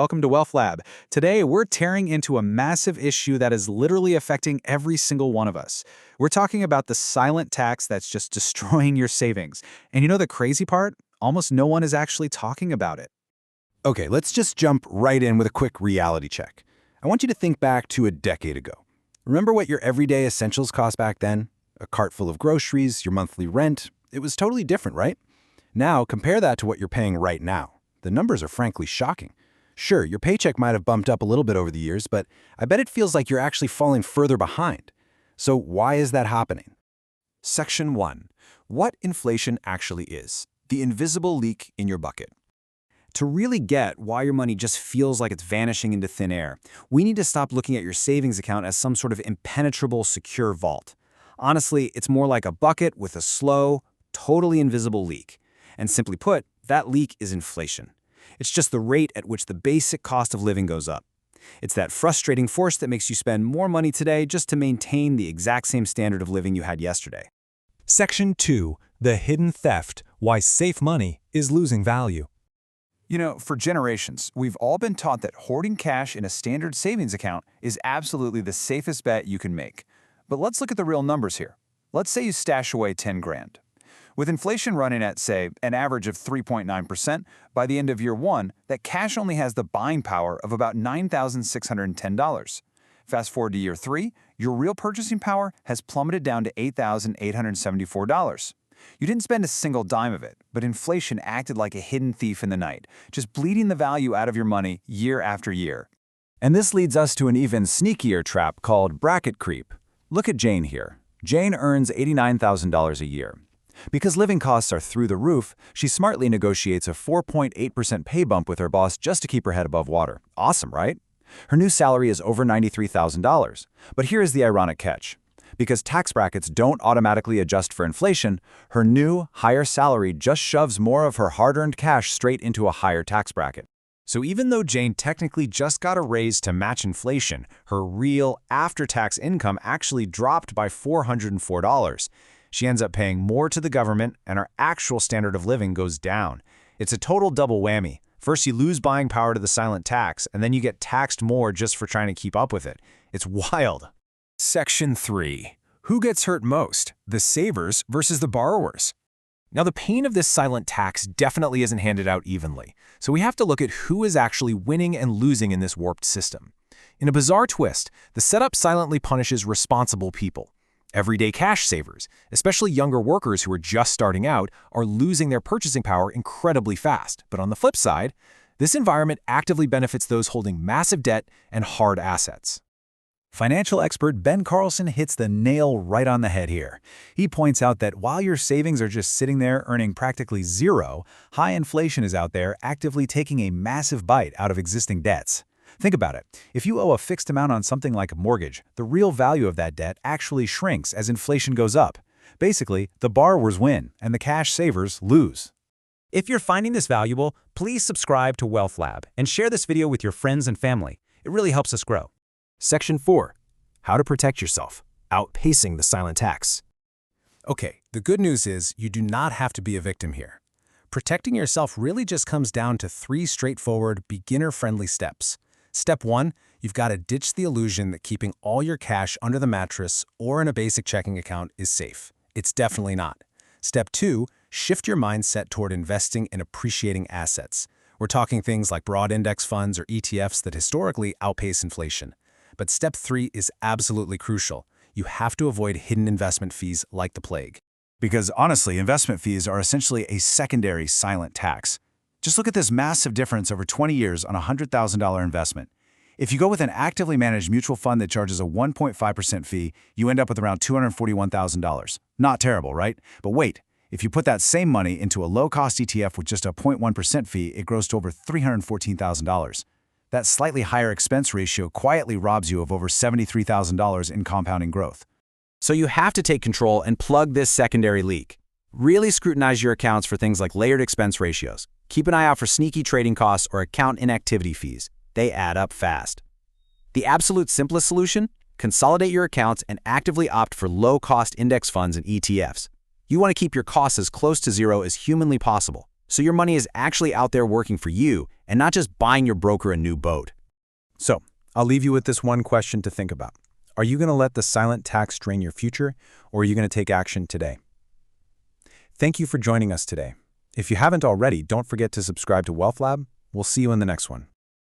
Welcome to Wealth Lab. Today, we're tearing into a massive issue that is literally affecting every single one of us. We're talking about the silent tax that's just destroying your savings. And you know the crazy part? Almost no one is actually talking about it. Okay, let's just jump right in with a quick reality check. I want you to think back to a decade ago. Remember what your everyday essentials cost back then? A cart full of groceries, your monthly rent. It was totally different, right? Now, compare that to what you're paying right now. The numbers are frankly shocking. Sure, your paycheck might have bumped up a little bit over the years, but I bet it feels like you're actually falling further behind. So why is that happening? Section 1. What inflation actually is. The invisible leak in your bucket. To really get why your money just feels like it's vanishing into thin air, we need to stop looking at your savings account as some sort of impenetrable, secure vault. Honestly, it's more like a bucket with a slow, totally invisible leak. And simply put, that leak is inflation. It's just the rate at which the basic cost of living goes up. It's that frustrating force that makes you spend more money today just to maintain the exact same standard of living you had yesterday. Section 2. The hidden theft, why safe money is losing value. You know, for generations, we've all been taught that hoarding cash in a standard savings account is absolutely the safest bet you can make. But let's look at the real numbers here. Let's say you stash away 10 grand. With inflation running at, say, an average of 3.9%, by the end of year one, that cash only has the buying power of about $9,610. Fast forward to year 3, your real purchasing power has plummeted down to $8,874. You didn't spend a single dime of it, but inflation acted like a hidden thief in the night, just bleeding the value out of your money year after year. And this leads us to an even sneakier trap called bracket creep. Look at Jane here. Jane earns $89,000 a year. Because living costs are through the roof, she smartly negotiates a 4.8% pay bump with her boss just to keep her head above water. Awesome, right? Her new salary is over $93,000. But here is the ironic catch. Because tax brackets don't automatically adjust for inflation, her new, higher salary just shoves more of her hard-earned cash straight into a higher tax bracket. So even though Jane technically just got a raise to match inflation, her real after-tax income actually dropped by $404. She ends up paying more to the government, and her actual standard of living goes down. It's a total double whammy. First, you lose buying power to the silent tax, and then you get taxed more just for trying to keep up with it. It's wild. Section 3. Who gets hurt most? The savers versus the borrowers. Now, the pain of this silent tax definitely isn't handed out evenly, so we have to look at who is actually winning and losing in this warped system. In a bizarre twist, the setup silently punishes responsible people. Everyday cash savers, especially younger workers who are just starting out, are losing their purchasing power incredibly fast. But on the flip side, this environment actively benefits those holding massive debt and hard assets. Financial expert Ben Carlson hits the nail right on the head here. He points out that while your savings are just sitting there earning practically zero, high inflation is out there actively taking a massive bite out of existing debts. Think about it. If you owe a fixed amount on something like a mortgage, the real value of that debt actually shrinks as inflation goes up. Basically, the borrowers win and the cash savers lose. If you're finding this valuable, please subscribe to Wealth Lab and share this video with your friends and family. It really helps us grow. Section 4. How to protect yourself. Outpacing the silent tax. Okay, the good news is you do not have to be a victim here. Protecting yourself really just comes down to 3 straightforward, beginner-friendly steps. Step 1, you've got to ditch the illusion that keeping all your cash under the mattress or in a basic checking account is safe. It's definitely not. Step 2, shift your mindset toward investing in appreciating assets. We're talking things like broad index funds or ETFs that historically outpace inflation. But step 3 is absolutely crucial. You have to avoid hidden investment fees like the plague. Because honestly, investment fees are essentially a secondary silent tax. Just look at this massive difference over 20 years on a $100,000 investment. If you go with an actively managed mutual fund that charges a 1.5% fee, you end up with around $241,000. Not terrible, right? But wait, if you put that same money into a low-cost ETF with just a 0.1% fee, it grows to over $314,000. That slightly higher expense ratio quietly robs you of over $73,000 in compounding growth. So you have to take control and plug this secondary leak. Really scrutinize your accounts for things like layered expense ratios. Keep an eye out for sneaky trading costs or account inactivity fees. They add up fast. The absolute simplest solution? Consolidate your accounts and actively opt for low-cost index funds and ETFs. You want to keep your costs as close to zero as humanly possible. so your money is actually out there working for you and not just buying your broker a new boat. So, I'll leave you with this one question to think about. Are you going to let the silent tax drain your future, or are you going to take action today? Thank you for joining us today. If you haven't already, don't forget to subscribe to Wealth Lab. We'll see you in the next one.